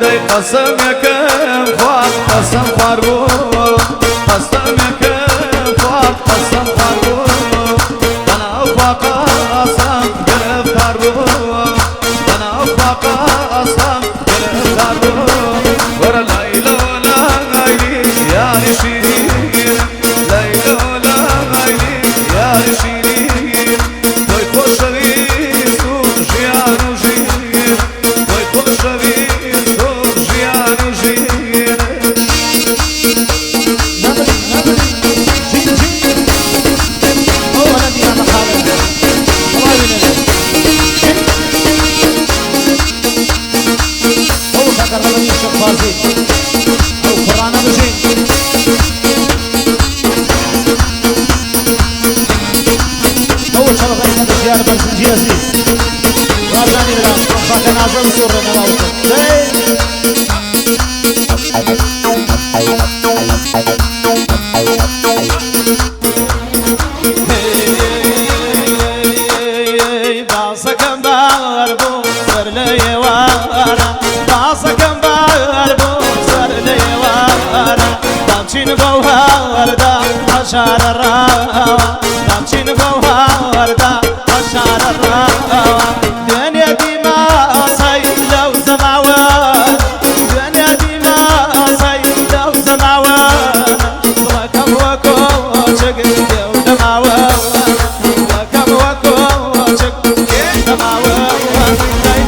داي قسم يا كفار قسم فارو قسم يا كفار قسم فارو انا افاق قسم قلب فارو انا افاق قسم قلب فارو ورا ليلى ليلي يا رشيدين ليلى ليلي يا رشيدين توي خوشوي سوجيانو جين توي خوشوي سوجيانو جين شار الراوة دامشين بوها وردا وشار الراوة دنيا دي ما صي لو زمعوان دنيا دي ما صي لو زمعوان وكم وكو شق لو دمعوان وكم وكو شق دمعوان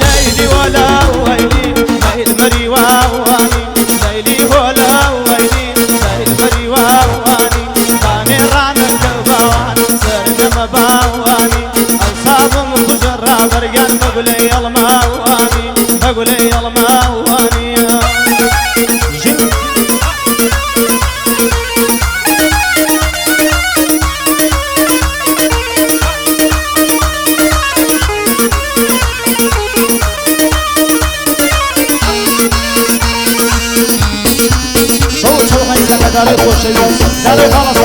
ليلي ولا ويلي ليل مريواني ليلي ولا ويلي ليل مريواني باواني أصابهم خجرة بريان مقولي الماواني مقولي الماواني صوت شو غير لك داري خوشي داري خلاص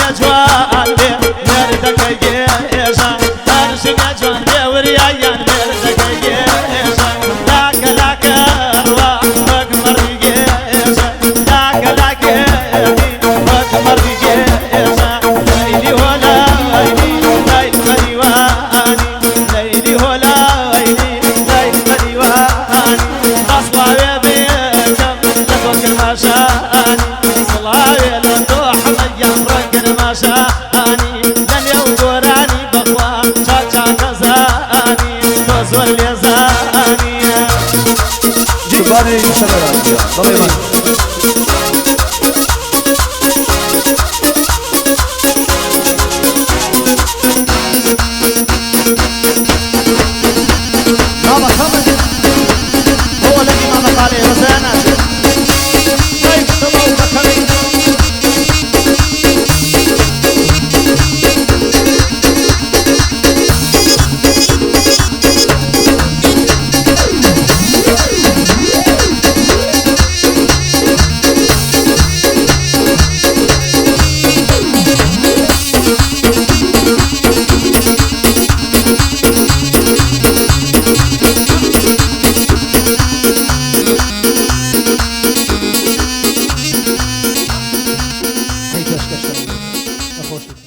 يا جوان بي مردك يجيشا أرشم يا جوان بي وريايان مردك يجيشا لاك لاك أرواح أكبر يجيشا لاك لاك أكبر يجيشا ليلي ولا ليلي ليل خليواني ليلي ولا ليلي ليل خليواني أصبع بيكم لفوق المشاني صلاوي لطوح ميام رق المشاني لن يوقراني بخوا شاكا نزاني تزور لزاني جيباني سبرا ضريبا ماما خمس هو الذي ماما عليه رزانات طيب طبعا وذكرين هي كاش كاش